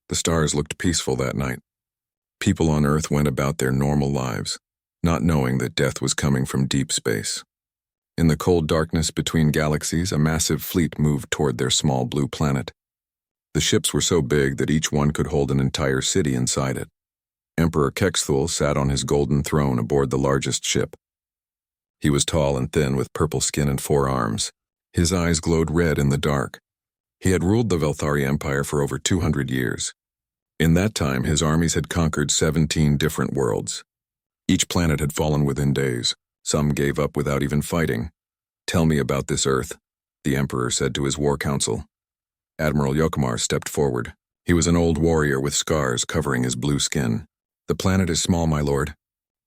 The stars looked peaceful that night. People on Earth went about their normal lives, not knowing that death was coming from deep space. In the cold darkness between galaxies, a massive fleet moved toward their small blue planet. The ships were so big that each one could hold an entire city inside it. Emperor Kexthul sat on his golden throne aboard the largest ship. He was tall and thin with purple skin and 4 arms. His eyes glowed red in the dark. He had ruled the Velthari Empire for over 200 years. In that time, his armies had conquered 17 different worlds. Each planet had fallen within days. Some gave up without even fighting. "Tell me about this Earth," the Emperor said to his war council. Admiral Yokomar stepped forward. He was an old warrior with scars covering his blue skin. "The planet is small, my lord.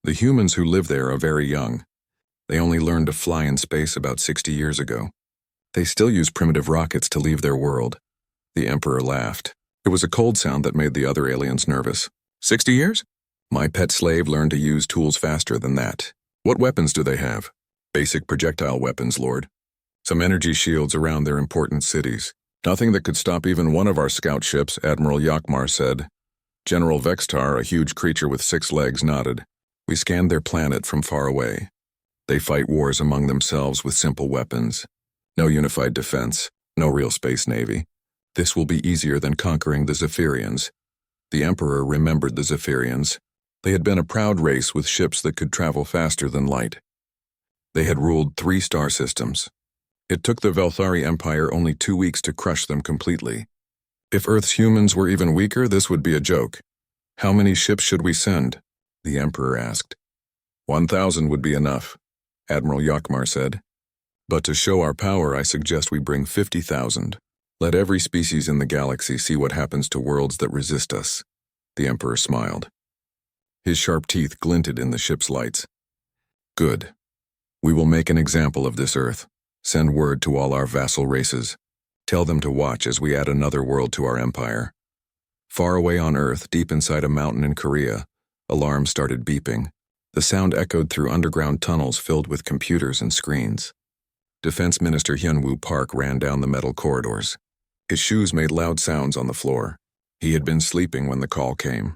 The humans who live there are very young. They only learned to fly in space about 60 years ago. They still use primitive rockets to leave their world." The Emperor laughed. It was a cold sound that made the other aliens nervous. 60 years? My pet slave learned to use tools faster than that. What weapons do they have? Basic projectile weapons, Lord. Some energy shields around their important cities. Nothing that could stop even one of our scout ships, Admiral Yakmar said. General Vextar, a huge creature with 6 legs, nodded. "We scanned their planet from far away. They fight wars among themselves with simple weapons. No unified defense, no real space navy. This will be easier than conquering the Zephyrians." The Emperor remembered the Zephyrians. They had been a proud race with ships that could travel faster than light. They had ruled 3 star systems. It took the Velthari Empire only 2 weeks to crush them completely. If Earth's humans were even weaker, this would be a joke. "How many ships should we send?" the Emperor asked. 1,000 would be enough, Admiral Yakmar said. "But to show our power, I suggest we bring 50,000. Let every species in the galaxy see what happens to worlds that resist us." The Emperor smiled. His sharp teeth glinted in the ship's lights. "Good. We will make an example of this Earth. Send word to all our vassal races. Tell them to watch as we add another world to our empire." Far away on Earth, deep inside a mountain in Korea, alarms started beeping. The sound echoed through underground tunnels filled with computers and screens. Defense Minister Hyunwoo Park ran down the metal corridors. His shoes made loud sounds on the floor. He had been sleeping when the call came.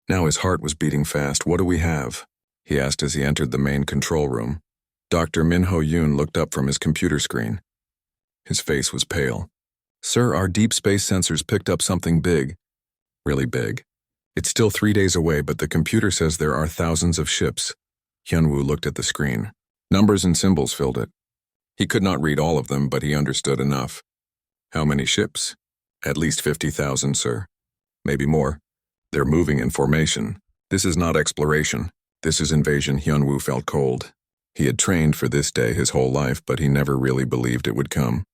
Now his heart was beating fast. "What do we have?" he asked as he entered the main control room. Dr. Minho Yoon looked up from his computer screen. His face was pale. "Sir, our deep space sensors picked up something big." "Really big? It's still 3 days away, but the computer says there are thousands of ships." Hyunwoo looked at the screen. Numbers and symbols filled it. He could not read all of them, but he understood enough. "How many ships?" "At least 50,000, sir. Maybe more. They're moving in formation. This is not exploration. This is invasion." Hyunwoo felt cold. He had trained for this day his whole life, but he never really believed it would come.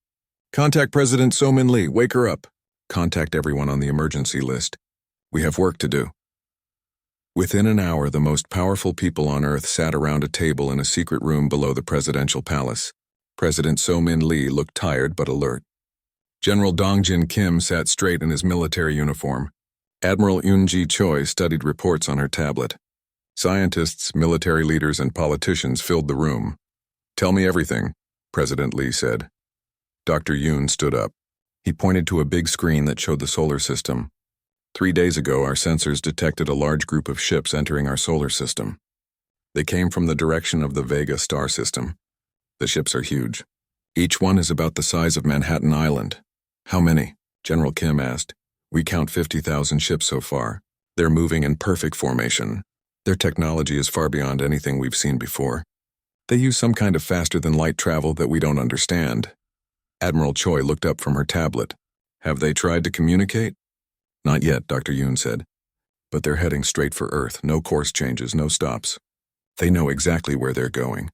"Contact President So-min Lee. Wake her up. Contact everyone on the emergency list. We have work to do." Within an hour, the most powerful people on Earth sat around a table in a secret room below the presidential palace. President So-min Lee looked tired but alert. General Dongjin Kim sat straight in his military uniform. Admiral Yoon-ji Choi studied reports on her tablet. Scientists, military leaders, and politicians filled the room. "Tell me everything," President Lee said. Dr. Yoon stood up. He pointed to a big screen that showed the solar system. 3 days ago, our sensors detected a large group of ships entering our solar system. They came from the direction of the Vega star system. The ships are huge. Each one is about the size of Manhattan Island. "How many?" General Kim asked. "We count 50,000 ships so far. They're moving in perfect formation. Their technology is far beyond anything we've seen before. They use some kind of faster-than-light travel that we don't understand." Admiral Choi looked up from her tablet. "Have they tried to communicate?" "Not yet," Dr. Yoon said. "But they're heading straight for Earth. No course changes, no stops. They know exactly where they're going."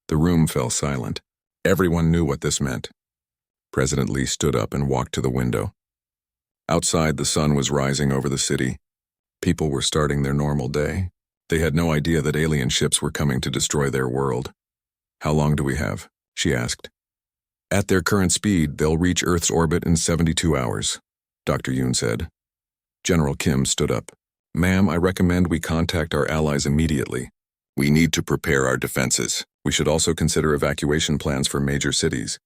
The room fell silent. Everyone knew what this meant. President Lee stood up and walked to the window. Outside, the sun was rising over the city. People were starting their normal day. They had no idea that alien ships were coming to destroy their world. "How long do we have?" she asked. "At their current speed, they'll reach Earth's orbit in 72 hours, Dr. Yoon said. General Kim stood up. "Ma'am, I recommend we contact our allies immediately. We need to prepare our defenses. We should also consider evacuation plans for major cities."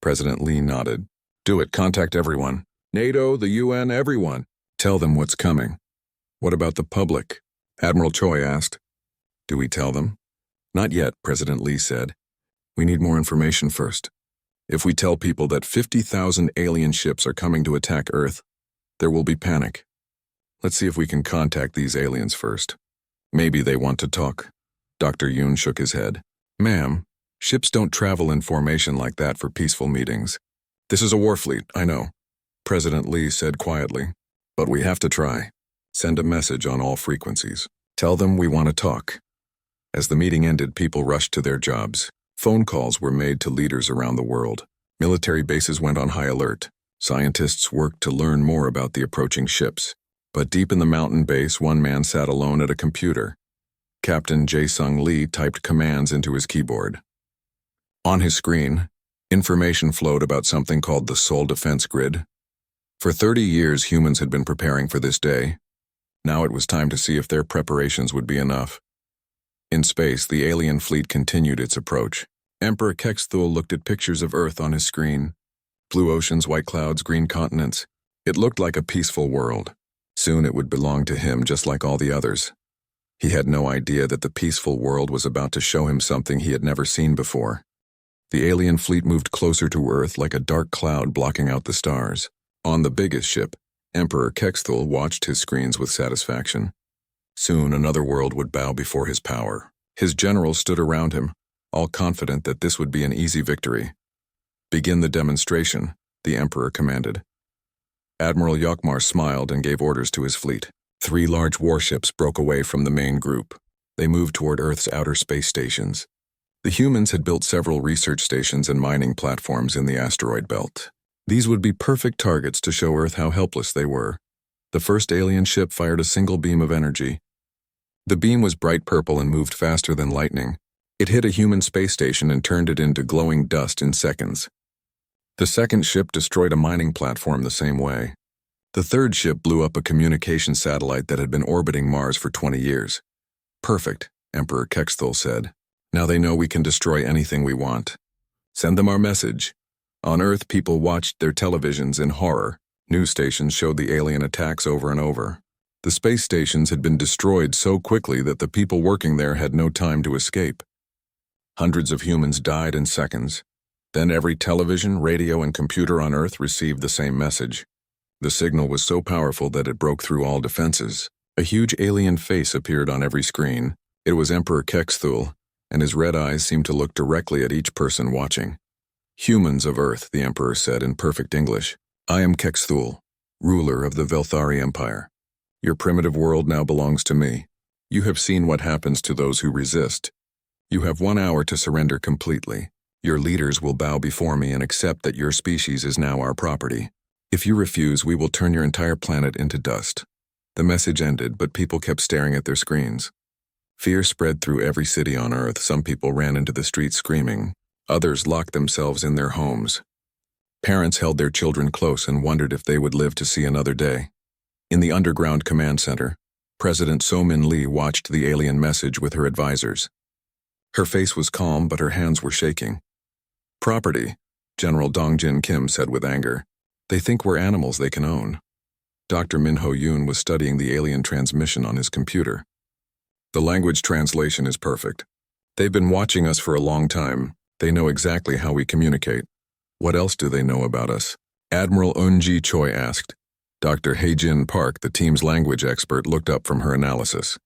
President Lee nodded. "Do it. Contact everyone. NATO, the UN, everyone. Tell them what's coming. What about the public? Admiral Choi asked. Do we tell them? Not yet, President Lee said. We need more information first. If we tell people that 50,000 alien ships are coming to attack Earth, there will be panic. Let's see if we can contact these aliens first. Maybe they want to talk. Dr. Yoon shook his head. Ma'am, ships don't travel in formation like that for peaceful meetings. This is a war fleet, I know, President Lee said quietly. But we have to try. Send a message on all frequencies. Tell them we want to talk. As the meeting ended, people rushed to their jobs. Phone calls were made to leaders around the world. Military bases went on high alert. Scientists worked to learn more about the approaching ships. But deep in the mountain base, one man sat alone at a computer. Captain Jae-sung Lee typed commands into his keyboard. On his screen, information flowed about something called the Soul Defense Grid. For 30 years, humans had been preparing for this day. Now it was time to see if their preparations would be enough. In space, the alien fleet continued its approach. Emperor Kexthul looked at pictures of Earth on his screen. Blue oceans, white clouds, green continents. It looked like a peaceful world. Soon it would belong to him just like all the others. He had no idea that the peaceful world was about to show him something he had never seen before. The alien fleet moved closer to Earth like a dark cloud blocking out the stars. On the biggest ship, Emperor Kexthul watched his screens with satisfaction. Soon another world would bow before his power. His generals stood around him, all confident that this would be an easy victory. Begin the demonstration, the Emperor commanded. Admiral Yokmar smiled and gave orders to his fleet. 3 large warships broke away from the main group. They moved toward Earth's outer space stations. The humans had built several research stations and mining platforms in the asteroid belt. These would be perfect targets to show Earth how helpless they were. The first alien ship fired a single beam of energy. The beam was bright purple and moved faster than lightning. It hit a human space station and turned it into glowing dust in seconds. The second ship destroyed a mining platform the same way. The third ship blew up a communication satellite that had been orbiting Mars for 20 years. Perfect, Emperor Kexthul said. Now they know we can destroy anything we want. Send them our message. On Earth, people watched their televisions in horror. News stations showed the alien attacks over and over. The space stations had been destroyed so quickly that the people working there had no time to escape. Hundreds of humans died in seconds. Then every television, radio, and computer on Earth received the same message. The signal was so powerful that it broke through all defenses. A huge alien face appeared on every screen. It was Emperor Kexthul, and his red eyes seemed to look directly at each person watching. Humans of Earth, the Emperor said in perfect English. I am Kexthul, ruler of the Velthari Empire. Your primitive world now belongs to me. You have seen what happens to those who resist. You have 1 hour to surrender completely. Your leaders will bow before me and accept that your species is now our property. If you refuse, we will turn your entire planet into dust. The message ended, but people kept staring at their screens. Fear spread through every city on Earth. Some people ran into the streets screaming. Others locked themselves in their homes. Parents held their children close and wondered if they would live to see another day. In the underground command center, President So-min Lee watched the alien message with her advisors. Her face was calm, but her hands were shaking. Property, General Dong-jin Kim said with anger. They think we're animals they can own. Dr. Min-ho Yoon was studying the alien transmission on his computer. The language translation is perfect. They've been watching us for a long time. They know exactly how we communicate. What else do they know about us? Admiral Eun-ji Choi asked. Dr. Hae-jin Park, the team's language expert, looked up from her analysis.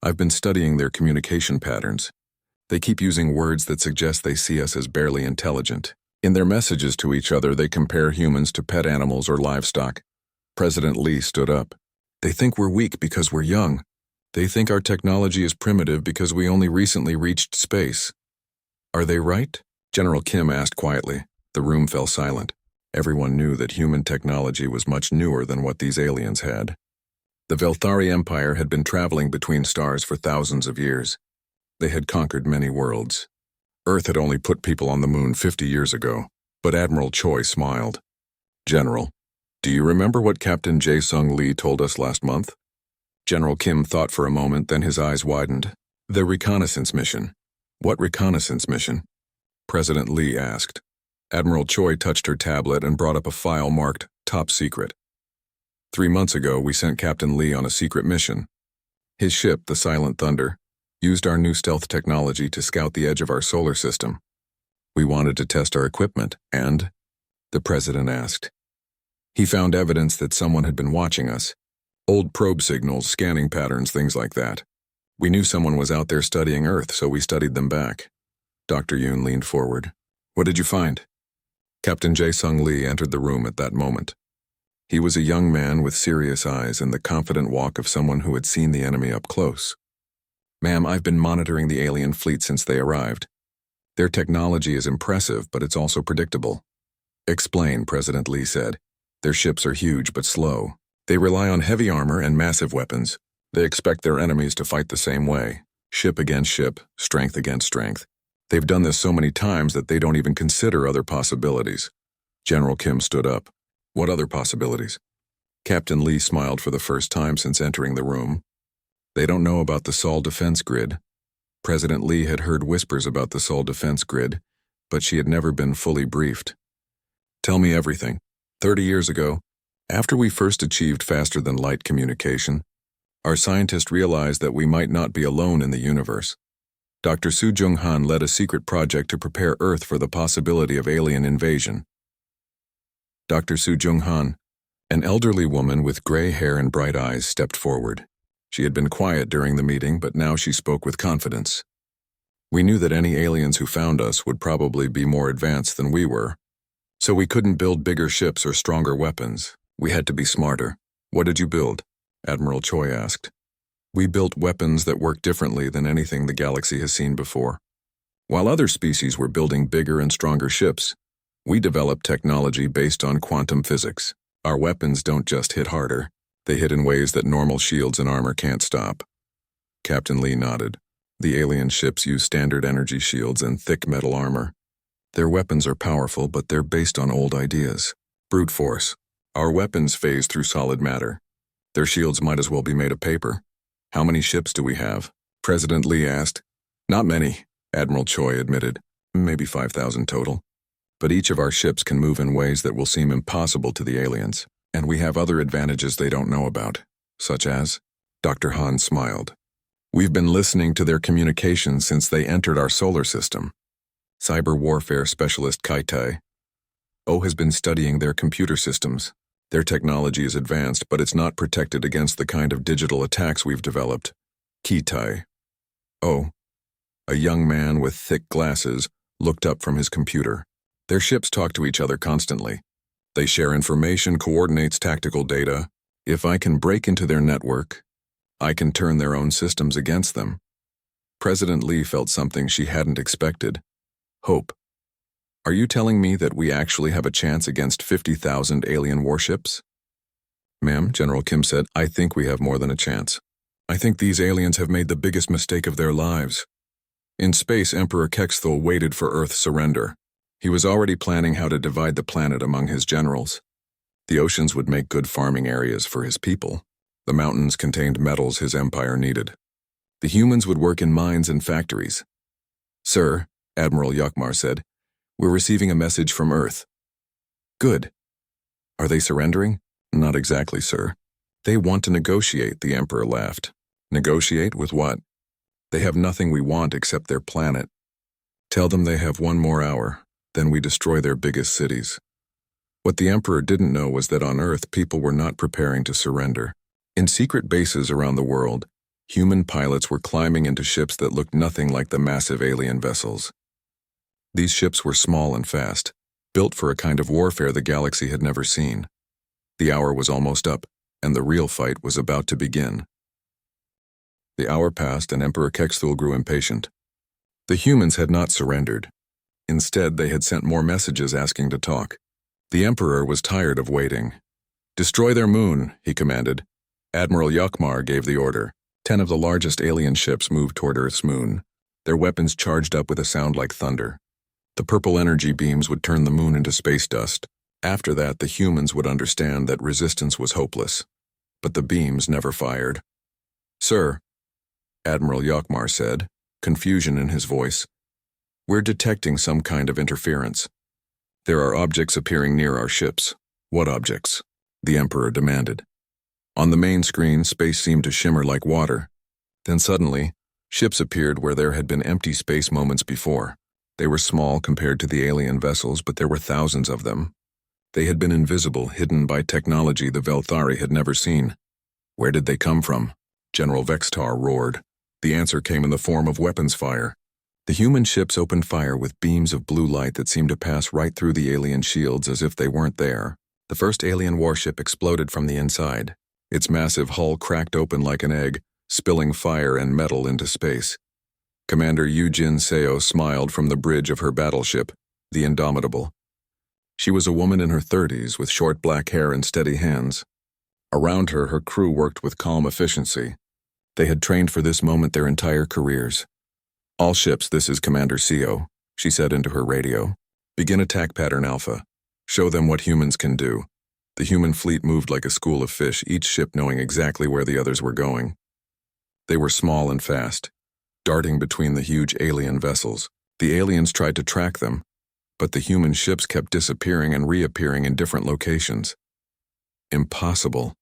I've been studying their communication patterns. They keep using words that suggest they see us as barely intelligent. In their messages to each other, they compare humans to pet animals or livestock. President Lee stood up. They think we're weak because we're young. They think our technology is primitive because we only recently reached space. Are they right? General Kim asked quietly. The room fell silent. Everyone knew that human technology was much newer than what these aliens had. The Velthari Empire had been traveling between stars for thousands of years. They had conquered many worlds. Earth had only put people on the moon 50 years ago, but Admiral Choi smiled. General, do you remember what Captain Jae-sung Lee told us last month? General Kim thought for a moment, then his eyes widened. The reconnaissance mission. What reconnaissance mission? President Lee asked. Admiral Choi touched her tablet and brought up a file marked Top Secret. 3 months ago, we sent Captain Lee on a secret mission. His ship, the Silent Thunder, used our new stealth technology to scout the edge of our solar system. We wanted to test our equipment, and, the president asked. He found evidence that someone had been watching us. Old probe signals, scanning patterns, things like that. We knew someone was out there studying Earth, so we studied them back. Dr. Yoon leaned forward. What did you find? Captain Jae-sung Lee entered the room at that moment. He was a young man with serious eyes and the confident walk of someone who had seen the enemy up close. Ma'am, I've been monitoring the alien fleet since they arrived. Their technology is impressive, but it's also predictable. Explain, President Lee said. Their ships are huge but slow. They rely on heavy armor and massive weapons. They expect their enemies to fight the same way. Ship against ship, strength against strength. They've done this so many times that they don't even consider other possibilities. General Kim stood up. What other possibilities? Captain Lee smiled for the first time since entering the room. They don't know about the Sol defense grid. President Lee had heard whispers about the Sol defense grid, but she had never been fully briefed. Tell me everything. 30 years ago, after we first achieved faster-than-light communication, our scientists realized that we might not be alone in the universe. Dr. Soo Jung-han led a secret project to prepare Earth for the possibility of alien invasion. Dr. Soo Jung-han, an elderly woman with gray hair and bright eyes, stepped forward. She had been quiet during the meeting, but now she spoke with confidence. We knew that any aliens who found us would probably be more advanced than we were, so we couldn't build bigger ships or stronger weapons. We had to be smarter. What did you build? Admiral Choi asked. We built weapons that work differently than anything the galaxy has seen before. While other species were building bigger and stronger ships, we developed technology based on quantum physics. Our weapons don't just hit harder. They hit in ways that normal shields and armor can't stop. Captain Lee nodded. The alien ships use standard energy shields and thick metal armor. Their weapons are powerful, but they're based on old ideas. Brute force. Our weapons phase through solid matter. Their shields might as well be made of paper. How many ships do we have? President Lee asked. Not many, Admiral Choi admitted. Maybe 5,000 total. But each of our ships can move in ways that will seem impossible to the aliens, and we have other advantages they don't know about, such as, Dr. Han smiled. We've been listening to their communications since they entered our solar system. Cyber warfare specialist Kai Tai has been studying their computer systems. Their technology is advanced, but it's not protected against the kind of digital attacks we've developed. Ki Tai. A young man with thick glasses, looked up from his computer. Their ships talk to each other constantly. They share information, coordinates tactical data. If I can break into their network, I can turn their own systems against them. President Lee felt something she hadn't expected. Hope. Are you telling me that we actually have a chance against 50,000 alien warships? Ma'am, General Kim said, I think we have more than a chance. I think these aliens have made the biggest mistake of their lives. In space, Emperor Kexthul waited for Earth's surrender. He was already planning how to divide the planet among his generals. The oceans would make good farming areas for his people. The mountains contained metals his empire needed. The humans would work in mines and factories. Sir, Admiral Yakmar said, we're receiving a message from Earth. Good. Are they surrendering? Not exactly, sir. They want to negotiate, the Emperor laughed. Negotiate with what? They have nothing we want except their planet. Tell them they have 1 more hour. Then we destroy their biggest cities. What the Emperor didn't know was that on Earth, people were not preparing to surrender. In secret bases around the world, human pilots were climbing into ships that looked nothing like the massive alien vessels. These ships were small and fast, built for a kind of warfare the galaxy had never seen. The hour was almost up, and the real fight was about to begin. The hour passed, and Emperor Kexthul grew impatient. The humans had not surrendered. Instead, they had sent more messages asking to talk. The Emperor was tired of waiting. Destroy their moon, he commanded. Admiral Yakmar gave the order. 10 of the largest alien ships moved toward Earth's moon, their weapons charged up with a sound like thunder. The purple energy beams would turn the moon into space dust. After that, the humans would understand that resistance was hopeless. But the beams never fired. Sir, Admiral Yakmar said, confusion in his voice, we're detecting some kind of interference. There are objects appearing near our ships. What objects? The Emperor demanded. On the main screen, space seemed to shimmer like water. Then suddenly, ships appeared where there had been empty space moments before. They were small compared to the alien vessels, but there were thousands of them. They had been invisible, hidden by technology the Velthari had never seen. Where did they come from? General Vextar roared. The answer came in the form of weapons fire. The human ships opened fire with beams of blue light that seemed to pass right through the alien shields as if they weren't there. The first alien warship exploded from the inside. Its massive hull cracked open like an egg, spilling fire and metal into space. Commander Yujin Seo smiled from the bridge of her battleship, the Indomitable. She was a woman in her 30s with short black hair and steady hands. Around her, her crew worked with calm efficiency. They had trained for this moment their entire careers. "All ships, this is Commander Seo," she said into her radio. "Begin attack pattern Alpha. Show them what humans can do." The human fleet moved like a school of fish, each ship knowing exactly where the others were going. They were small and fast, darting between the huge alien vessels. The aliens tried to track them, but the human ships kept disappearing and reappearing in different locations. "Impossible,"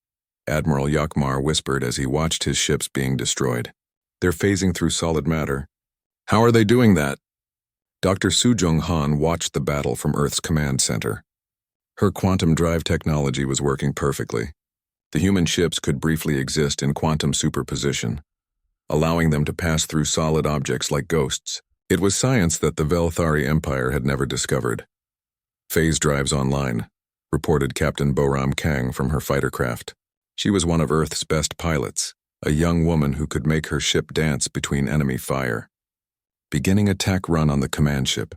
Admiral Yakmar whispered as he watched his ships being destroyed. "They're phasing through solid matter." "How are they doing that?" Dr. Sujong Han watched the battle from Earth's command center. Her quantum drive technology was working perfectly. The human ships could briefly exist in quantum superposition, allowing them to pass through solid objects like ghosts. It was science that the Velthari Empire had never discovered. "Phase drives online," reported Captain Boram Kang from her fighter craft. She was one of Earth's best pilots, a young woman who could make her ship dance between enemy fire. Beginning attack run on the command ship.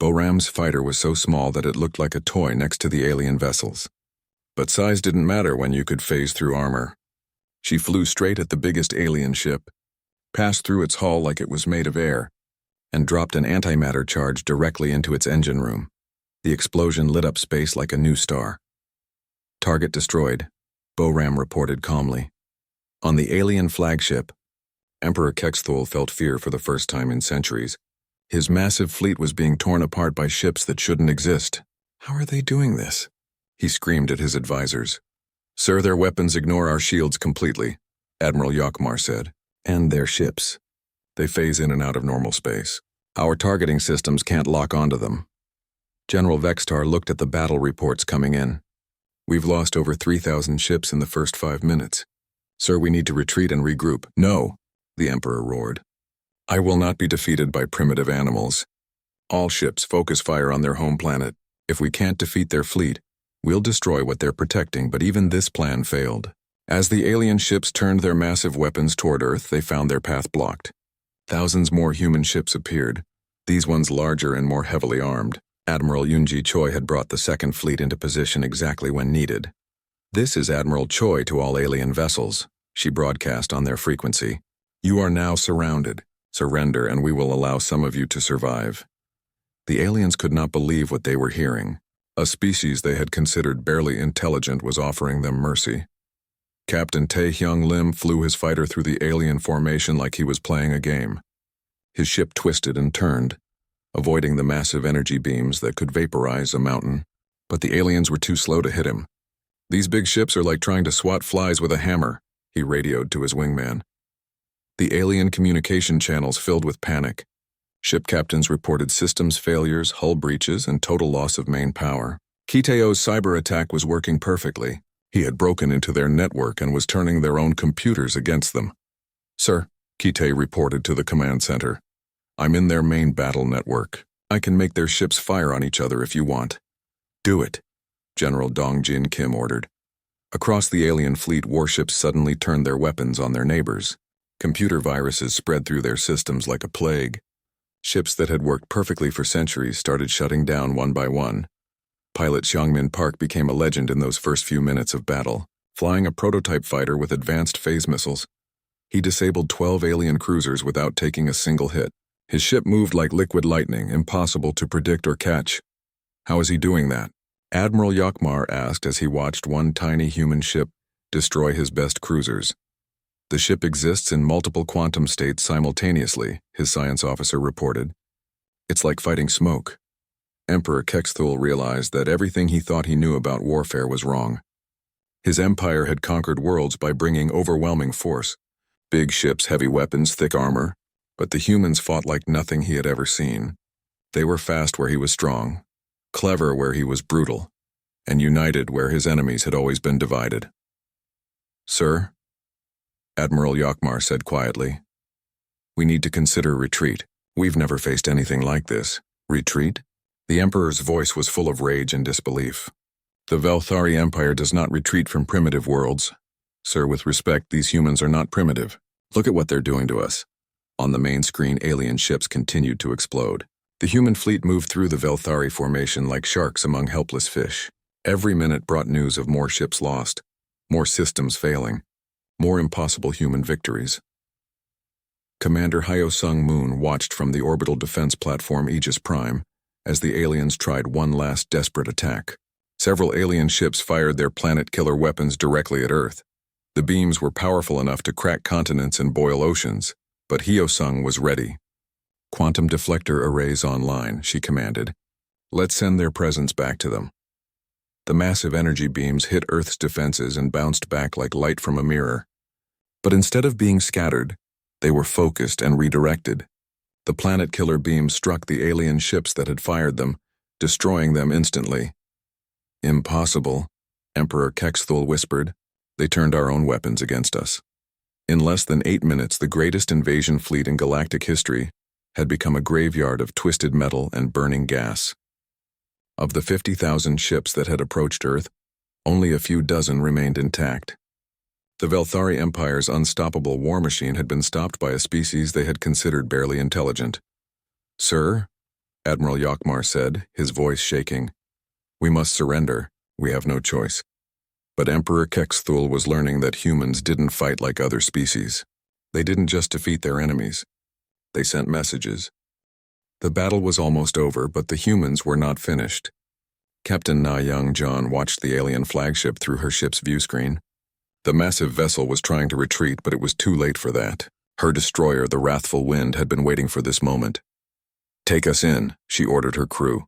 Boram's fighter was so small that it looked like a toy next to the alien vessels. But size didn't matter when you could phase through armor. She flew straight at the biggest alien ship, passed through its hull like it was made of air, and dropped an antimatter charge directly into its engine room. The explosion lit up space like a new star. "Target destroyed," Boram reported calmly. On the alien flagship, Emperor Kexthul felt fear for the first time in centuries. His massive fleet was being torn apart by ships that shouldn't exist. "How are they doing this?" he screamed at his advisors. "Sir, their weapons ignore our shields completely," Admiral Yakmar said. "And their ships. They phase in and out of normal space. Our targeting systems can't lock onto them." General Vextar looked at the battle reports coming in. "We've lost over 3,000 ships in the first 5 minutes. Sir, we need to retreat and regroup." "No," the Emperor roared. "I will not be defeated by primitive animals. All ships focus fire on their home planet. If we can't defeat their fleet, we'll destroy what they're protecting," but even this plan failed. As the alien ships turned their massive weapons toward Earth, they found their path blocked. Thousands more human ships appeared, these ones larger and more heavily armed. Admiral Yunji Choi had brought the second fleet into position exactly when needed. "This is Admiral Choi to all alien vessels," she broadcast on their frequency. "You are now surrounded. Surrender and we will allow some of you to survive." The aliens could not believe what they were hearing. A species they had considered barely intelligent was offering them mercy. Captain Tae-hyung Lim flew his fighter through the alien formation like he was playing a game. His ship twisted and turned, avoiding the massive energy beams that could vaporize a mountain. But the aliens were too slow to hit him. "These big ships are like trying to swat flies with a hammer," he radioed to his wingman. The alien communication channels filled with panic. Ship captains reported systems failures, hull breaches, and total loss of main power. Kiteo's cyber attack was working perfectly. He had broken into their network and was turning their own computers against them. "Sir," Kite reported to the command center, "I'm in their main battle network. I can make their ships fire on each other if you want." "Do it," General Dong Jin Kim ordered. Across the alien fleet, warships suddenly turned their weapons on their neighbors. Computer viruses spread through their systems like a plague. Ships that had worked perfectly for centuries started shutting down one by one. Pilot Xiangmin Park became a legend in those first few minutes of battle, flying a prototype fighter with advanced phase missiles. He disabled 12 alien cruisers without taking a single hit. His ship moved like liquid lightning, impossible to predict or catch. "How is he doing that?" Admiral Yakmar asked as he watched one tiny human ship destroy his best cruisers. "The ship exists in multiple quantum states simultaneously," his science officer reported. "It's like fighting smoke." Emperor Kexthul realized that everything he thought he knew about warfare was wrong. His empire had conquered worlds by bringing overwhelming force. Big ships, heavy weapons, thick armor. But the humans fought like nothing he had ever seen. They were fast where he was strong, clever where he was brutal, and united where his enemies had always been divided. "Sir," Admiral Yakmar said quietly, "we need to consider retreat. We've never faced anything like this." "Retreat?" The Emperor's voice was full of rage and disbelief. "The Velthari Empire does not retreat from primitive worlds. Sir, with respect, these humans are not primitive. Look at what they're doing to us." On the main screen, alien ships continued to explode. The human fleet moved through the Velthari formation like sharks among helpless fish. Every minute brought news of more ships lost, more systems failing, more impossible human victories. Commander Hyosung Moon watched from the orbital defense platform Aegis Prime as the aliens tried one last desperate attack. Several alien ships fired their planet-killer weapons directly at Earth. The beams were powerful enough to crack continents and boil oceans, but Hyosung was ready. "Quantum deflector arrays online," she commanded. "Let's send their presence back to them." The massive energy beams hit Earth's defenses and bounced back like light from a mirror. But instead of being scattered, they were focused and redirected. The planet-killer beams struck the alien ships that had fired them, destroying them instantly. "Impossible," Emperor Kexthul whispered. "They turned our own weapons against us." In less than 8 minutes, the greatest invasion fleet in galactic history had become a graveyard of twisted metal and burning gas. Of the 50,000 ships that had approached Earth, only a few dozen remained intact. The Velthari Empire's unstoppable war machine had been stopped by a species they had considered barely intelligent. "Sir," Admiral Yakmar said, his voice shaking, "we must surrender. We have no choice." But Emperor Kexthul was learning that humans didn't fight like other species. They didn't just defeat their enemies. They sent messages. The battle was almost over, but the humans were not finished. Captain Na Young John watched the alien flagship through her ship's view screen. The massive vessel was trying to retreat, but it was too late for that. Her destroyer, the Wrathful Wind, had been waiting for this moment. "Take us in," she ordered her crew.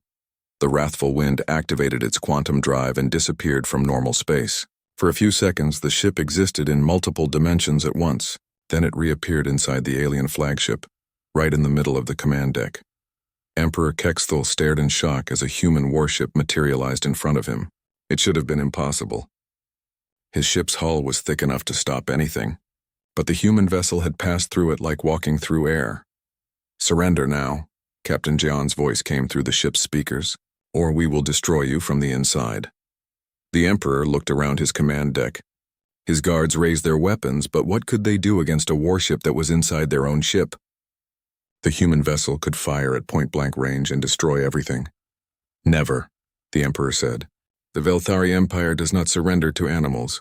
The Wrathful Wind activated its quantum drive and disappeared from normal space. For a few seconds, the ship existed in multiple dimensions at once. Then it reappeared inside the alien flagship, right in the middle of the command deck. Emperor Kexthul stared in shock as a human warship materialized in front of him. It should have been impossible. His ship's hull was thick enough to stop anything, but the human vessel had passed through it like walking through air. "Surrender now," Captain Jeon's voice came through the ship's speakers, "or we will destroy you from the inside." The Emperor looked around his command deck. His guards raised their weapons, but what could they do against a warship that was inside their own ship? The human vessel could fire at point-blank range and destroy everything. "Never," the Emperor said. "The Velthari Empire does not surrender to animals."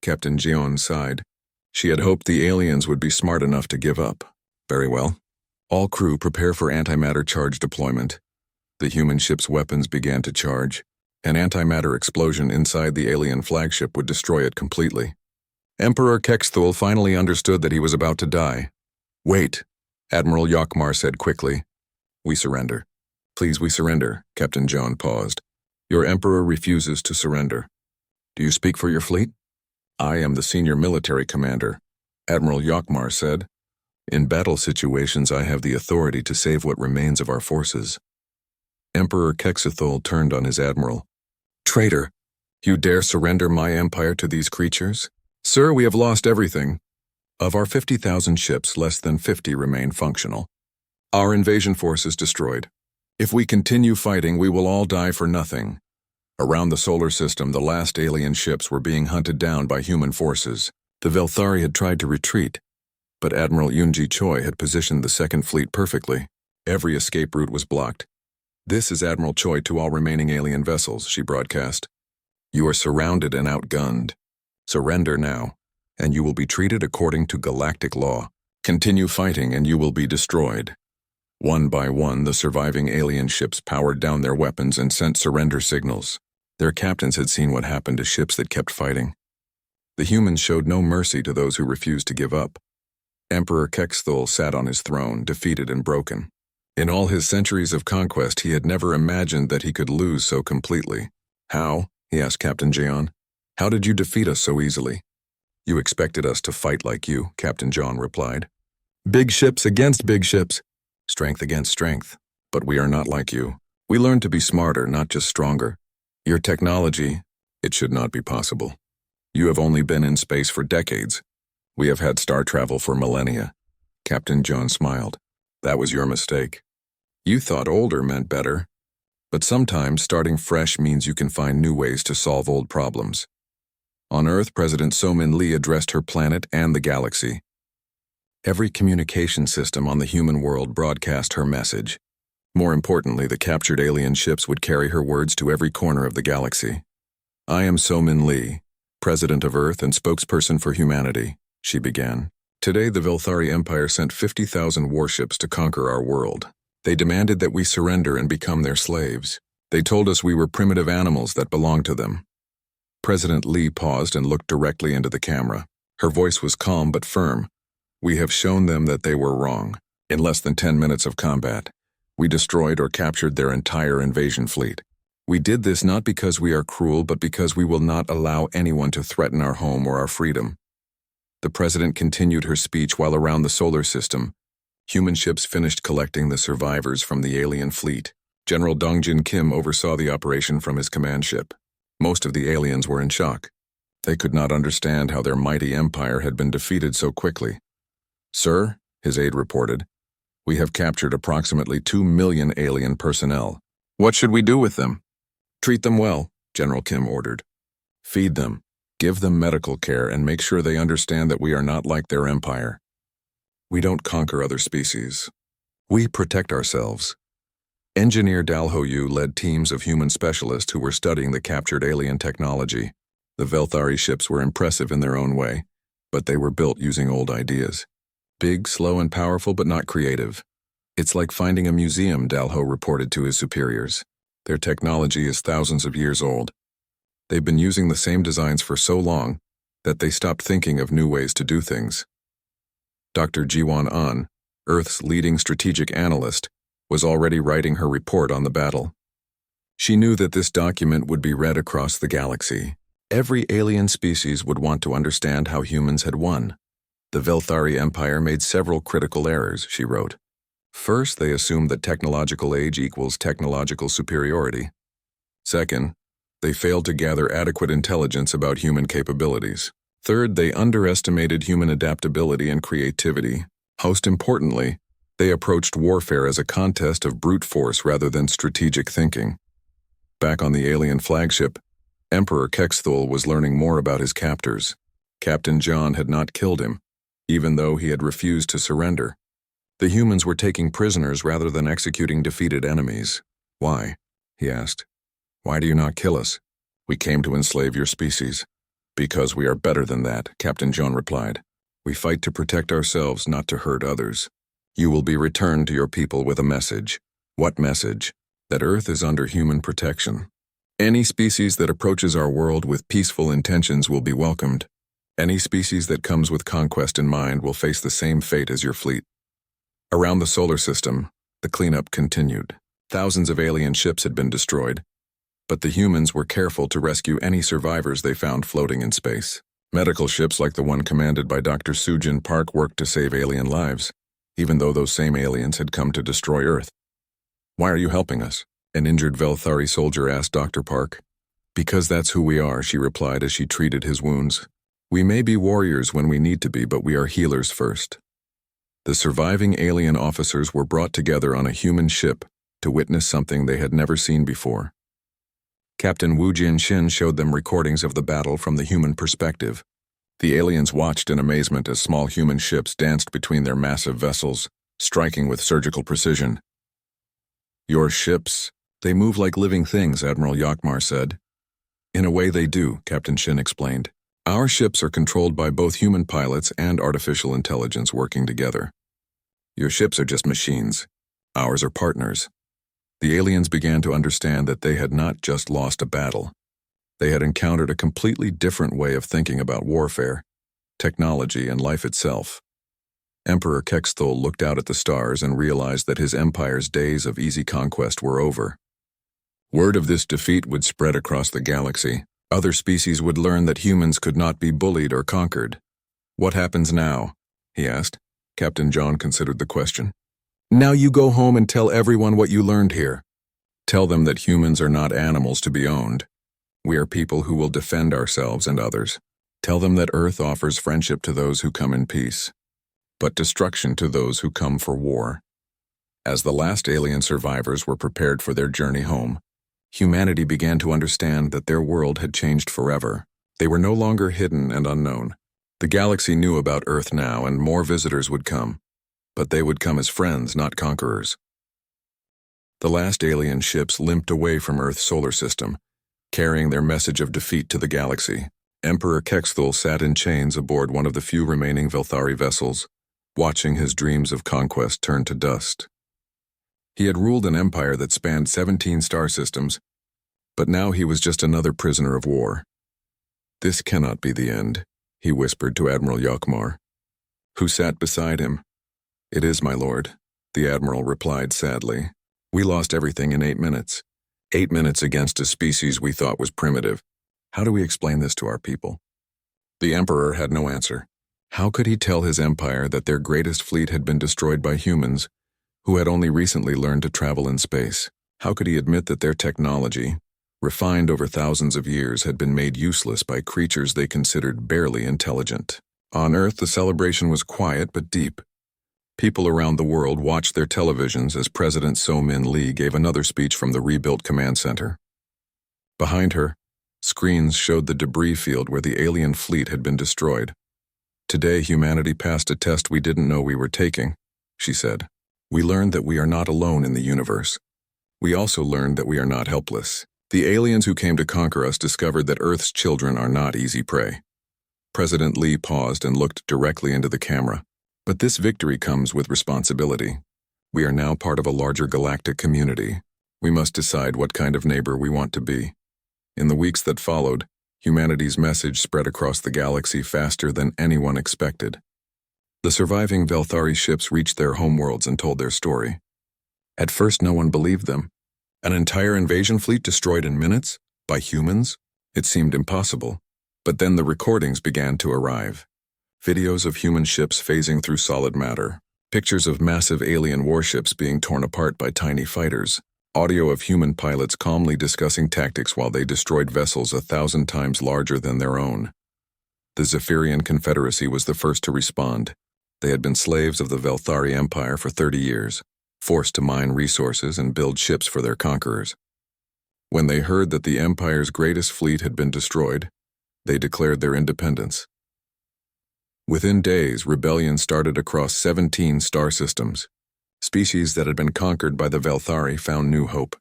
Captain Jeon sighed. She had hoped the aliens would be smart enough to give up. "Very well. All crew prepare for antimatter charge deployment." The human ship's weapons began to charge. An antimatter explosion inside the alien flagship would destroy it completely. Emperor Kexthul finally understood that he was about to die. "Wait," Admiral Yakmar said quickly. "We surrender." "Please, we surrender," Captain Jeon paused. "Your Emperor refuses to surrender." "Do you speak for your fleet?" "I am the senior military commander," Admiral Yakmar said. "In battle situations, I have the authority to save what remains of our forces." Emperor Kexthul turned on his admiral. "Traitor! You dare surrender my empire to these creatures? Sir, we have lost everything. Of our 50,000 ships, less than 50 remain functional. Our invasion force is destroyed. If we continue fighting, we will all die for nothing." Around the solar system, the last alien ships were being hunted down by human forces. The Velthari had tried to retreat, but Admiral Yoonji Choi had positioned the Second Fleet perfectly. Every escape route was blocked. "This is Admiral Choi to all remaining alien vessels," she broadcast. "You are surrounded and outgunned. Surrender now, and you will be treated according to galactic law. Continue fighting and you will be destroyed." One by one, the surviving alien ships powered down their weapons and sent surrender signals. Their captains had seen what happened to ships that kept fighting. The humans showed no mercy to those who refused to give up. Emperor Kexthul sat on his throne, defeated and broken. In all his centuries of conquest, he had never imagined that he could lose so completely. "How?" he asked Captain Jeon. How did you defeat us so easily? You expected us to fight like you, Captain John replied. Big ships against big ships. Strength against strength. But we are not like you. We learned to be smarter, not just stronger. Your technology, it should not be possible. You have only been in space for decades. We have had star travel for millennia. Captain John smiled. That was your mistake. You thought older meant better. But sometimes starting fresh means you can find new ways to solve old problems. On Earth, President So-Min Lee addressed her planet and the galaxy. Every communication system on the human world broadcast her message. More importantly, the captured alien ships would carry her words to every corner of the galaxy. I am So-Min Lee, President of Earth and spokesperson for humanity, she began. Today, the Velthari Empire sent 50,000 warships to conquer our world. They demanded that we surrender and become their slaves. They told us we were primitive animals that belonged to them. President Lee paused and looked directly into the camera. Her voice was calm but firm. We have shown them that they were wrong. In less than 10 minutes of combat, we destroyed or captured their entire invasion fleet. We did this not because we are cruel, but because we will not allow anyone to threaten our home or our freedom. The president continued her speech while around the solar system, human ships finished collecting the survivors from the alien fleet. General Dongjin Kim oversaw the operation from his command ship. Most of the aliens were in shock. They could not understand how their mighty empire had been defeated so quickly. Sir, his aide reported, we have captured approximately 2 million alien personnel. What should we do with them? Treat them well, General Kim ordered. Feed them, give them medical care, and make sure they understand that we are not like their empire. We don't conquer other species. We protect ourselves. Engineer Dalho Yu led teams of human specialists who were studying the captured alien technology. The Velthari ships were impressive in their own way, but they were built using old ideas. Big, slow, and powerful, but not creative. It's like finding a museum, Dalho reported to his superiors. Their technology is thousands of years old. They've been using the same designs for so long that they stopped thinking of new ways to do things. Dr. Jiwon An, Earth's leading strategic analyst, was already writing her report on the battle. She knew that this document would be read across the galaxy. Every alien species would want to understand how humans had won. The Velthari Empire made several critical errors, she wrote. First, they assumed that technological age equals technological superiority. Second, they failed to gather adequate intelligence about human capabilities. Third, they underestimated human adaptability and creativity. Most importantly, they approached warfare as a contest of brute force rather than strategic thinking. Back on the alien flagship, Emperor Kexthul was learning more about his captors. Captain John had not killed him, even though he had refused to surrender. The humans were taking prisoners rather than executing defeated enemies. Why? He asked. Why do you not kill us? We came to enslave your species. Because we are better than that, Captain John replied. We fight to protect ourselves, not to hurt others. You will be returned to your people with a message. What message? That Earth is under human protection. Any species that approaches our world with peaceful intentions will be welcomed. Any species that comes with conquest in mind will face the same fate as your fleet. Around the solar system, the cleanup continued. Thousands of alien ships had been destroyed, but the humans were careful to rescue any survivors they found floating in space. Medical ships like the one commanded by Dr. Sujin Park worked to save alien lives, even though those same aliens had come to destroy Earth. Why are you helping us? An injured Velthari soldier asked Dr. Park. Because that's who we are, she replied as she treated his wounds. We may be warriors when we need to be, but we are healers first. The surviving alien officers were brought together on a human ship to witness something they had never seen before. Captain Wu Jianxin showed them recordings of the battle from the human perspective. The aliens watched in amazement as small human ships danced between their massive vessels, striking with surgical precision. Your ships, they move like living things, Admiral Yakmar said. In a way they do, Captain Shin explained. Our ships are controlled by both human pilots and artificial intelligence working together. Your ships are just machines. Ours are partners. The aliens began to understand that they had not just lost a battle. They had encountered a completely different way of thinking about warfare, technology, and life itself. Emperor Kexthul looked out at the stars and realized that his empire's days of easy conquest were over. Word of this defeat would spread across the galaxy. Other species would learn that humans could not be bullied or conquered. "What happens now?" he asked. Captain John considered the question. "Now you go home and tell everyone what you learned here. Tell them that humans are not animals to be owned. We are people who will defend ourselves and others. Tell them that Earth offers friendship to those who come in peace, but destruction to those who come for war." As the last alien survivors were prepared for their journey home, humanity began to understand that their world had changed forever. They were no longer hidden and unknown. The galaxy knew about Earth now, and more visitors would come, but they would come as friends, not conquerors. The last alien ships limped away from Earth's solar system, carrying their message of defeat to the galaxy. Emperor Kexthul sat in chains aboard one of the few remaining Velthari vessels, watching his dreams of conquest turn to dust. He had ruled an empire that spanned 17 star systems, but now he was just another prisoner of war. "This cannot be the end," he whispered to Admiral Yokmar, who sat beside him. "It is, my lord," the admiral replied sadly. "We lost everything in 8 minutes. 8 minutes against a species we thought was primitive. How do we explain this to our people?" The emperor had no answer. How could he tell his empire that their greatest fleet had been destroyed by humans who had only recently learned to travel in space? How could he admit that their technology, refined over thousands of years, had been made useless by creatures they considered barely intelligent? On Earth, the celebration was quiet but deep. People around the world watched their televisions as President So-Min Lee gave another speech from the rebuilt command center. Behind her, screens showed the debris field where the alien fleet had been destroyed. "Today, humanity passed a test we didn't know we were taking," she said. "We learned that we are not alone in the universe. We also learned that we are not helpless. The aliens who came to conquer us discovered that Earth's children are not easy prey." President Lee paused and looked directly into the camera. "But this victory comes with responsibility. We are now part of a larger galactic community. We must decide what kind of neighbor we want to be." In the weeks that followed, humanity's message spread across the galaxy faster than anyone expected. The surviving Velthari ships reached their homeworlds and told their story. At first, no one believed them. An entire invasion fleet destroyed in minutes? By humans? It seemed impossible. But then the recordings began to arrive. Videos of human ships phasing through solid matter. Pictures of massive alien warships being torn apart by tiny fighters. Audio of human pilots calmly discussing tactics while they destroyed vessels 1,000 times larger than their own. The Zephyrian Confederacy was the first to respond. They had been slaves of the Velthari Empire for 30 years, forced to mine resources and build ships for their conquerors. When they heard that the Empire's greatest fleet had been destroyed, they declared their independence. Within days, rebellion started across 17 star systems. Species that had been conquered by the Velthari found new hope.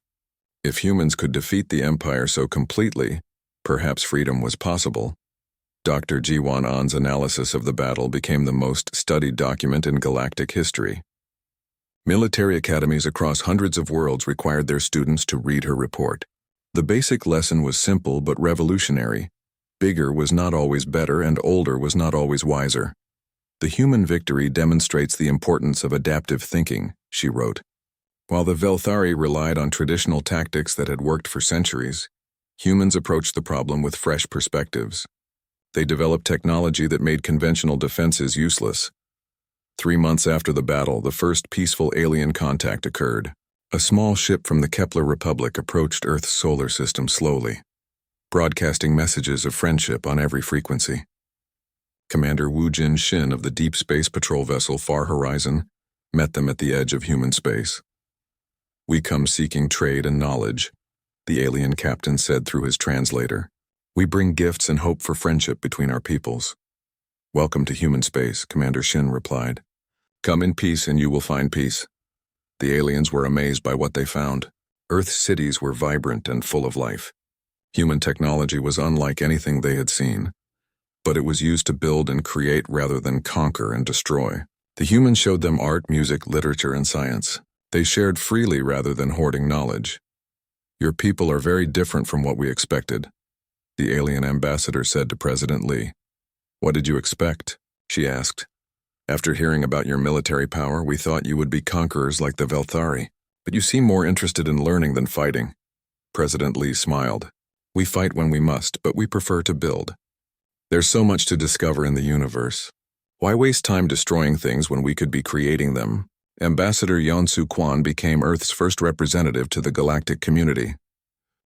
If humans could defeat the Empire so completely, perhaps freedom was possible. Dr. Jiwan An's analysis of the battle became the most studied document in galactic history. Military academies across hundreds of worlds required their students to read her report. The basic lesson was simple but revolutionary. Bigger was not always better, and older was not always wiser. "The human victory demonstrates the importance of adaptive thinking," she wrote. While the Velthari relied on traditional tactics that had worked for centuries, humans approached the problem with fresh perspectives. They developed technology that made conventional defenses useless. 3 months after the battle, the first peaceful alien contact occurred. A small ship from the Kepler Republic approached Earth's solar system slowly, broadcasting messages of friendship on every frequency. Commander Wu Jin Shin of the Deep Space Patrol vessel Far Horizon met them at the edge of human space. "We come seeking trade and knowledge," the alien captain said through his translator. "We bring gifts and hope for friendship between our peoples." "Welcome to human space," Commander Shin replied. "Come in peace and you will find peace." The aliens were amazed by what they found. Earth's cities were vibrant and full of life. Human technology was unlike anything they had seen, but it was used to build and create rather than conquer and destroy. The humans showed them art, music, literature, and science. They shared freely rather than hoarding knowledge. "Your people are very different from what we expected," the alien ambassador said to President Lee. "What did you expect?" she asked. "After hearing about your military power, we thought you would be conquerors like the Velthari, but you seem more interested in learning than fighting." President Lee smiled. We fight when we must, but we prefer to build. There's so much to discover in the universe. Why waste time destroying things when we could be creating them? Ambassador Yeonsu Kwan became Earth's first representative to the galactic community.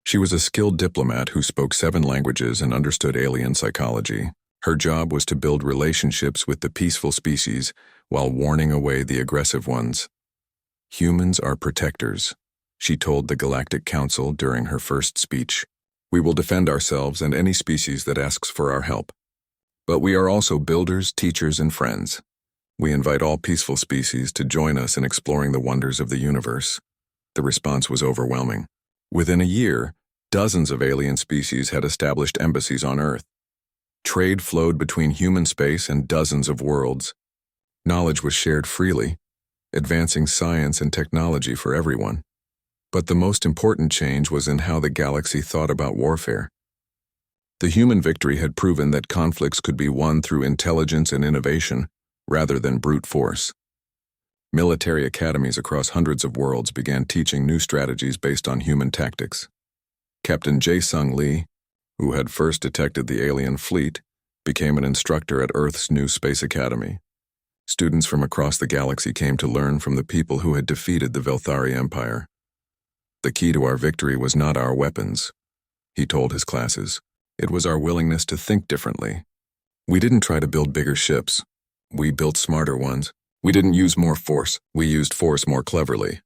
She was a skilled diplomat who spoke 7 languages and understood alien psychology. Her job was to build relationships with the peaceful species while warning away the aggressive ones. Humans are protectors, she told the Galactic Council during her first speech. We will defend ourselves and any species that asks for our help. But we are also builders, teachers, and friends. We invite all peaceful species to join us in exploring the wonders of the universe. The response was overwhelming. Within a year, dozens of alien species had established embassies on Earth. Trade flowed between human space and dozens of worlds. Knowledge was shared freely, advancing science and technology for everyone. But the most important change was in how the galaxy thought about warfare. The human victory had proven that conflicts could be won through intelligence and innovation, rather than brute force. Military academies across hundreds of worlds began teaching new strategies based on human tactics. Captain Jae-sung Lee, who had first detected the alien fleet, became an instructor at Earth's new space academy. Students from across the galaxy came to learn from the people who had defeated the Velthari Empire. The key to our victory was not our weapons, he told his classes. It was our willingness to think differently. We didn't try to build bigger ships. We built smarter ones. We didn't use more force. We used force more cleverly.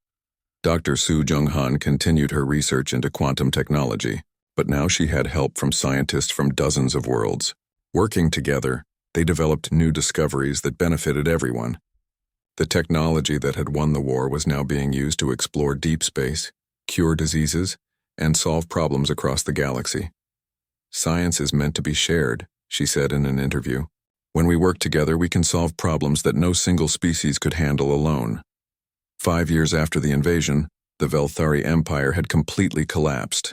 Dr. Su Jung-han continued her research into quantum technology, but now she had help from scientists from dozens of worlds. Working together, they developed new discoveries that benefited everyone. The technology that had won the war was now being used to explore deep space, cure diseases, and solve problems across the galaxy. Science is meant to be shared, she said in an interview. When we work together, we can solve problems that no single species could handle alone. 5 years after the invasion, the Velthari Empire had completely collapsed.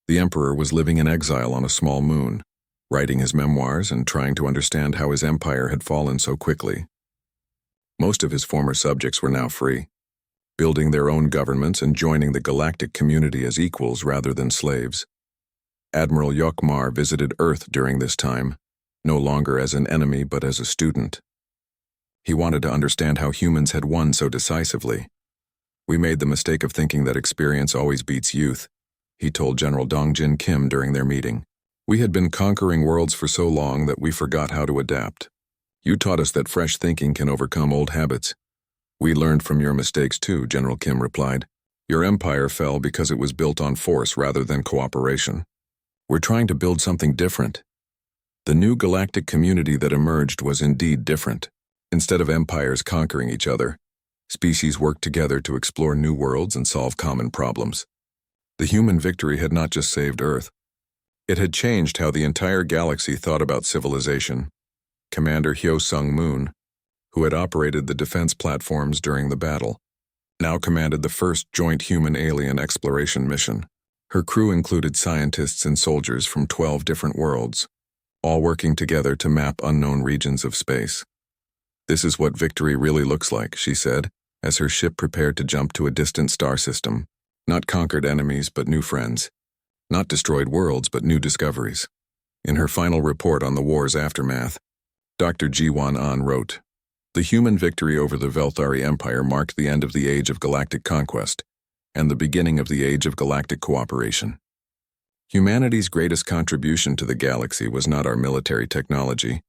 The emperor was living in exile on a small moon, writing his memoirs and trying to understand how his empire had fallen so quickly. Most of his former subjects were now free, building their own governments and joining the galactic community as equals rather than slaves. Admiral Yokmar visited Earth during this time, no longer as an enemy but as a student. He wanted to understand how humans had won so decisively. We made the mistake of thinking that experience always beats youth, he told General Dongjin Kim during their meeting. We had been conquering worlds for so long that we forgot how to adapt. You taught us that fresh thinking can overcome old habits. We learned from your mistakes too, General Kim replied. Your empire fell because it was built on force rather than cooperation. We're trying to build something different. The new galactic community that emerged was indeed different. Instead of empires conquering each other, species worked together to explore new worlds and solve common problems. The human victory had not just saved Earth. It had changed how the entire galaxy thought about civilization. Commander Hyo Sung-moon, who had operated the defense platforms during the battle, now commanded the first joint human-alien exploration mission. Her crew included scientists and soldiers from 12 different worlds, all working together to map unknown regions of space. This is what victory really looks like, she said, as her ship prepared to jump to a distant star system. Not conquered enemies, but new friends. Not destroyed worlds, but new discoveries. In her final report on the war's aftermath, Dr. Ji-Wan-an wrote, "The human victory over the Velthari Empire marked the end of the age of galactic conquest and the beginning of the age of galactic cooperation. Humanity's greatest contribution to the galaxy was not our military technology,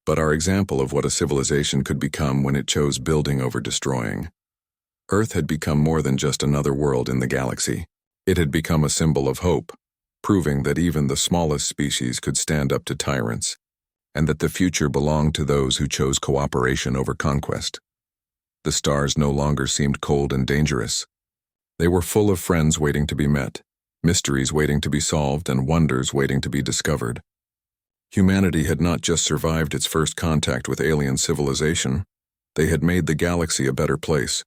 but our example of what a civilization could become when it chose building over destroying. Earth had become more than just another world in the galaxy. It had become a symbol of hope, proving that even the smallest species could stand up to tyrants, and that the future belonged to those who chose cooperation over conquest. The stars no longer seemed cold and dangerous. They were full of friends waiting to be met, mysteries waiting to be solved, and wonders waiting to be discovered. Humanity had not just survived its first contact with alien civilization, they had made the galaxy a better place.